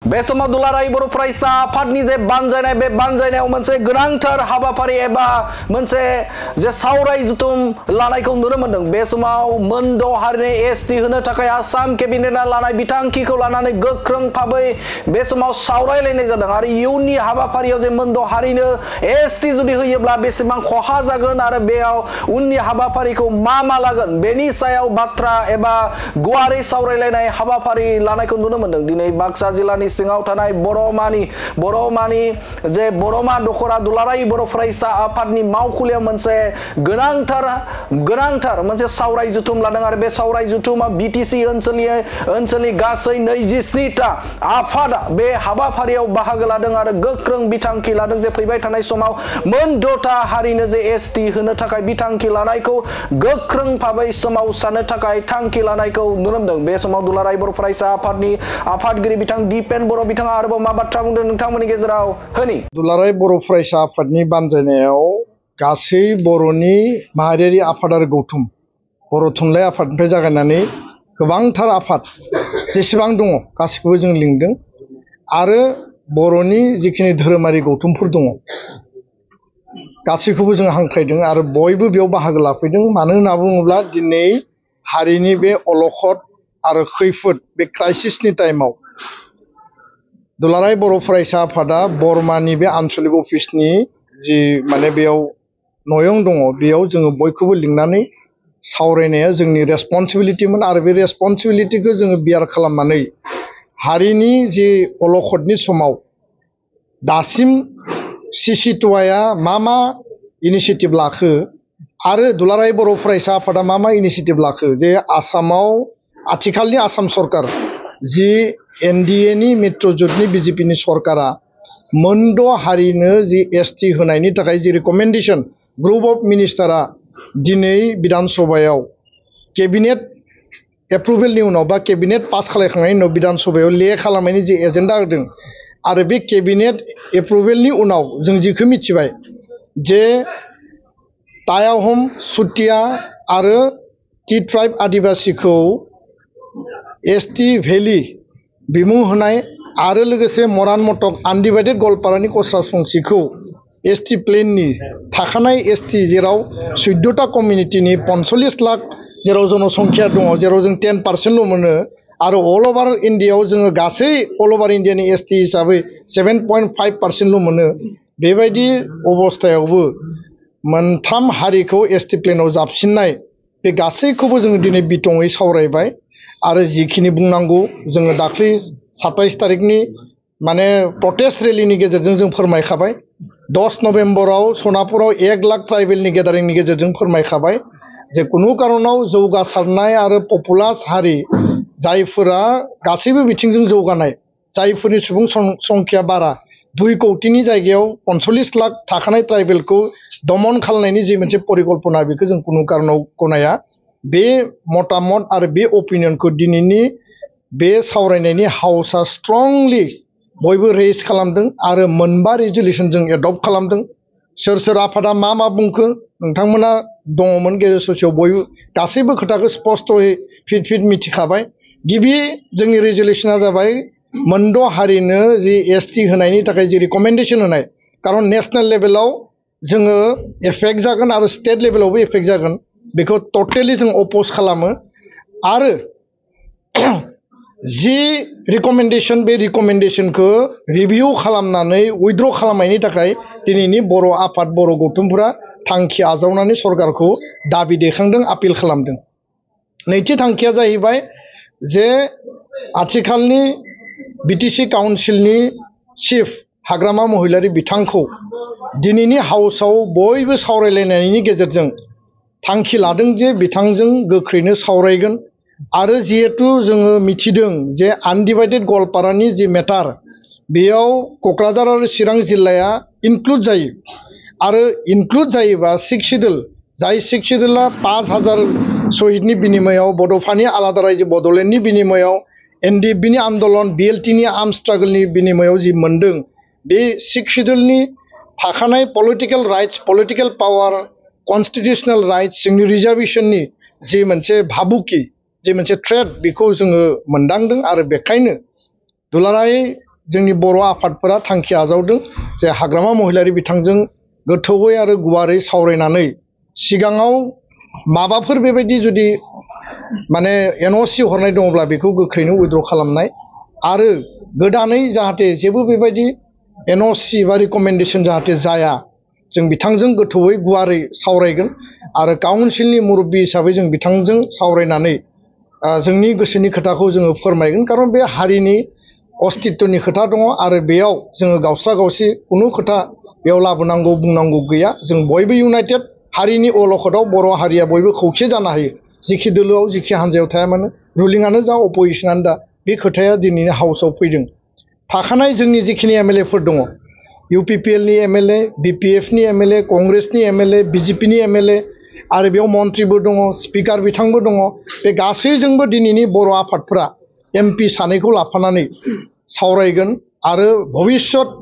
बे समाव दुलाराय बर' फरायसा आफादनि जे बानजायनाय बे बानजायनायाव मोनसे गोनांथार हाबाफारि एबा मोनसे जे सावराय जुथुम लानायखौ नुनो मोनदों। बे समाव मोनद' हारिनि एसटि होनो थाखाय आसाम केबिनेटआ लानाय बिथांखिखौ लानानै गोख्रों भाबै बे समाव सावरायलायनाय जादों आरो इयुननि हाबाफारियाव जे मोनद' हारिनो एसटि जुदि होयोब्ला बेसेबां खहा जागोन आरो बेयाव उननि हाबाफारिखौ मा लागोन बेनि सायाव बाथ्रा एबा गुवारै सावरायलायनाय हाबाफारि लानायखौ नुनो मोनदों। दिनै बाक्सा जिल्लानि सिङाव थानाय बर'मानि जे बर'मा दखरा दुलाराय बर' फरायसा आफादनि मावखुलियाव मोनसे गोनांथार मोनसे सावराय जुथुम लादों आरो बे सावराय जुथुमा बिटिसि ओनसोलनि गासै 27टा आफादा बे हाबाफारियाव बाहागो लादों आरो गोख्रों बिथांखि लादों जे फैबाय थानाय समाव मोन 6टा हारिनो जे एसटि होनो थाखाय बिथांखि लानायखौ गोख्रों भाबै सोमावसारनो थाखाय थांखि लानायखौ नुनो मोनदों। बे समाव दुलाराय बर' फरायसा आफादनि आफादगिरि बिथां दीपेन बर' बिथाङा आरोबाव मा बाथ्रा बुंदों नोंथांमोननि गेजेराव होनि। दुलाराय बर' फरायसा आफादनि बानजायनायाव गासै बर'नि माहारियारि आफादारि गौथुम बर' थुनलाइ आफादनिफ्राय जागायनानै गोबांथार आफाद जेसेबां दङ गासिखौबो जों लिंदों आरो बर'नि जिखिनि धोरोमारि गौथुमफोर दङ गासैखौबो जों हांख्रायदों आरो बयबो बेयाव बाहागो लाफैदों। मानो होनना बुङोब्ला दिनै हारिनि बे अलखद आरो खैफोद बे क्राइसिसनि टाइमाव दुलाराय बर' फरायसा आफादा बरमानि बे आन्चलिक अफिसनि जि माने बेयाव नयं दङ बेयाव जोङो बयखौबो लिंनानै सावरायनाया जोंनि रेसपन्सिबिलिटिमोन आरो बे रेसपन्सिबिलिटिखौ जोङो बियार खालामनानै हारिनि जि अलखदनि समाव दासिम सिसिटुवाया मा इनिसियेटिभ लाखो आरो दुलाराय बर' फरायसा आफादा मा इनिसियेटिभ लाखो जे आसामाव आथिखालनि आसाम सरकार जि एनडिएनि मित्रजोटनि बिजेपिनि सरकारा मोनद' हारिनो जि एसटि होनायनि थाखाय जि रिकमेन्डेसन ग्रुप अफ मिनिस्टारा दिनै बिधान सभायाव केबिनेट एप्रुभेलनि उनाव बा केबिनेट पास खालामखांनायनि उनाव बिधान सभायाव ले खालामनायनि जि एजेन्डा होदों आरो बे केबिनेट एप्रुभेलनि उनाव जों जिखौ मिथिबाय जे टायाहम सुतिया आरो टि ट्राइब आदिबासिखौ एसटि भेलि बिमुं होनाय आरो लोगोसे मरान मटक आनडिभाइडेड गवालपारानि कच राजबंसिखौ एसटि प्लेननि थाखानाय एसटि जेराव 14टा कमिउनिटिनि 45 लाख जेराव जनसंख्या दङ जेराव जों 10% मोनो आरो अल ओभार इन्डियायाव जोङो गासै अल ओभार इन्डियानि एसटि हिसाबै 7.5% मोनो। बेबायदि अबस्थायावबो मोनथाम हारिखौ एसटि प्लेनाव जाबसिननाय बे गासैखौबो जोङो दिनै बिथङै सावरायबाय आरो जिखिनि बुंनांगौ जोङो दाख्लै 27 तारिखनि माने प्रटेस्ट रेलिनि गेजेरजों जों फोरमायखाबाय। 10 नभेम्बराव सनापुराव 1 लाख ट्राइबेलनि गेदारिंनि गेजेरजों फोरमायखाबाय जे कुनु कारनाव जौगासारनाय आरो पपुलास हारि जायफोरा गासैबो बिथिंजों जौगानाय जायफोरनि सुबुं संख्या बारा 2 कौटिनि जायगायाव 45 लाख थाखानाय ट्राइबेलखौ दमन खालामनायनि जि मोनसे परिकल्पना बेखौ जों कुनु कारनाव गनाया। बे मतामत आरो बे अपिनियनखौ दिनैनि बे सावरायनायनि हाउसआ स्ट्रंलि बयबो रेज खालामदों आरो मोनबा रेजुलेसन जों एडप्ट खालामदों। सोर आफादा मा बुंखो नोंथांमोना दङमोन गेजेर ससेयाव बयबो गासैबो खोथाखौ स्पस्तयै फिट मिथिखाबाय। गिबि जोंनि रेजुलेसना जाबाय मोनद' हारिनो जि एसटि होनायनि थाखाय जि रिकमेन्डेसन होनाय कारन नेशनेल लेभेलाव जोङो एफेक्ट जागोन आरो स्टेट लेभेलावबो एफेक्ट जागोन बेखौ टटेलि जों अपोज खालामो आरो जि रिकमेन्डेसन बे रिकमेन्डेसनखौ रिभिउ खालामनानै उइथड्र खालामनायनि थाखाय दिनैनि बर' आफाद बर' गौथुमफोरा थांखि आजावनानै सरकारखौ दाबि दैखांदों आपिल खालामदों। नैथि थांखिया जाहैबाय जे आथिखालनि बिटिसि काउन्सिलनि चिफ हाग्रामा महिलारि बिथांखौ दिनैनि हाउसआव बयबो सावरायलायनायनि गेजेरजों थांखि लादों जे बिथांजों गोख्रैनो सावरायगोन आरो जिहेतु जोङो मिथिदों जे आनडिभाइडेड गवालपारानि जि मेटार बेयाव क'क्राझार आरो चिरां जिल्लाया इनक्लुड जायो आरो इनक्लुड जायोबा 6 सिडुल जाय 6 सिडुला 5000 शहीदनि बिनिमयाव बड'फानि आलादा रायजो बड'लेण्डनि बिनिमयाव एनडिएफबिनि आन्दलन बिएलटिनि आर्म स्ट्रागलनि बिनिमयाव जि मोनदों बे 6 सिडुलनि थाखानाय political rights political power constitutional rights जोंनि रिजार्भेशननि जि मोनसे भाबुकि जि मोनसे थ्रेट बेखौ जोङो मोनदांदों आरो बेखायनो दुलाराय जोंनि बर' आफादफोरा थांखि आजावदों जे हाग्रामा महिलारि बिथांजों गोथौवै आरो गुवारै सावरायनानै सिगाङाव माबाफोर बेबायदि जुदि माने एनअसि हरनाय दङब्ला बेखौ गोख्रैनो उइथड्र खालामनाय आरो गोदानै जाहाथे जेबो बेबायदि एनअसि बा रिकमेन्डेसन जाहाथे जाया जों बिथांजों गोथौवै गुवारै सावरायगोन आरो काउन्सिलनि मुरब्बी हिसाबै जों बिथांजों सावरायनानै जोंनि गोसोनि खोथाखौ जोङो फोरमायगोन कारण बे हारिनि अस्तित्वनि खोथा दङ आरो बेयाव जोङो गावस्रा गावसि खुनु खोथा बेयाव लाबोनांगौ बुंनांगौ गैया जों बयबो इउनाइटेड हारिनि अलखदाव बर' हारिया बयबो खौसे जानो हायो जिखि दोलोआव जिखि हान्जायाव थाया मानो रुलिंआनो जा अपोजिशनानो दा बे खोथाया दिनैनि हाउसआव फैदों थाखानाय जोंनि जिखिनि एमएलएफोर दङ इउपिपिएलनि एमएलए बिपिएफनि एमएलए कंग्रेसनि एमएलए बिजेपिनि एमएलए आरो बेयाव मन्त्रिबो दङ स्पिकार बिथांबो दङ बे गासैजोंबो दिनैनि बर' आफादफोरा एमपि सानैखौ लाफानानै सावरायगोन आरो भबिष्यत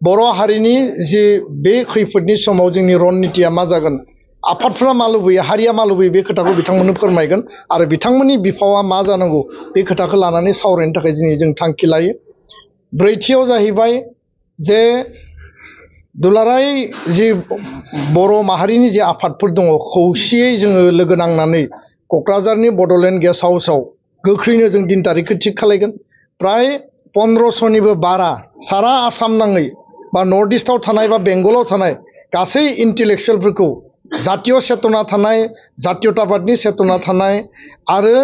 बर' हारिनि जे बे खैफोदनि समाव जोंनि रणनीतिया मा जागोन आफादफोरा मा लुबैयो हारिया मा लुबैयो बे खोथाखौ बिथांमोननो फोरमायगोन आरो बिथांमोननि बिफावा मा जानांगौ बे खोथाखौ लानानै सावरायनो थाखाय दिनै जों थांखि लायो ब्रैथियाव जाहैबाय जे दुलाराय जि बर' माहारिनि जे आफादफोर दङ खौसेयै जोङो लोगो नांनानै क'क्राझारनि बड'लेण्ड गेस्ट हाउसआव गोख्रैनो जों दिन तारिखखौ थिग खालायगोन प्राय 1500निबो बारा सारा आसाम नाङै बा नर्थ इस्टआव थानाय बा बेंगलाव थानाय गासै इन्टेलेक्सुवेलफोरखौ जातीय चेतना थानाय जातीयताबादनि चेतना थानाय आरो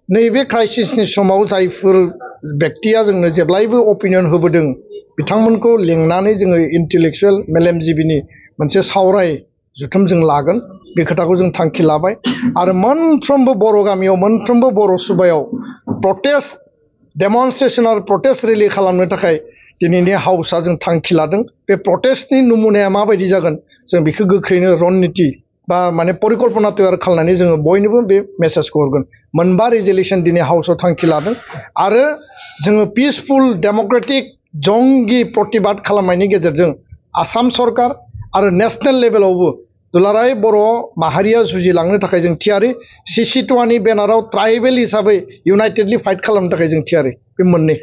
नैबे क्राइसिसनि समाव जायफोर बेक्तिया जोंनो जेब्लायबो अपिनियन होबोदों बिथांमोनखौ लिंनानै जोङो इन्टेलेक्सुवेल मेलेमजिबिनि मोनसे सावराय जुथुम जों लागोन बे खोथाखौ जों थांखि लाबाय आरो मोनफ्रोमबो बर' गामियाव मोनफ्रोमबो बर' सुबायाव प्रटेस्ट डेमनस्ट्रेसन आरो प्रटेस्ट रेलि खालामनो थाखाय दिनैनि हाउसआ जों थांखि लादों बे प्रटेस्टनि नमुनाया माबायदि जागोन जों बेखौ गोख्रैनो रणनीति बा माने परिकल्पना तैयार खालामनानै जोङो बयनोबो बे मेसेजखौ हरगोन मोनबा रेजोलिउसन दिनै हाउसआव थांखि लादों आरो जोङो पिसफुल डेम'क्रेटिक जंगि प्रतिबाद खालामनायनि गेजेरजों आसाम सरकार आरो नेशनेल लेभेलावबो दुलाराय बर' माहारिया जुजिलांनो थाखाय जों थियारि CC2 नि बेनाराव ट्राइबेल हिसाबै इउनाइटेडलि फाइट खालामनो थाखाय जों थियारि बे मोननै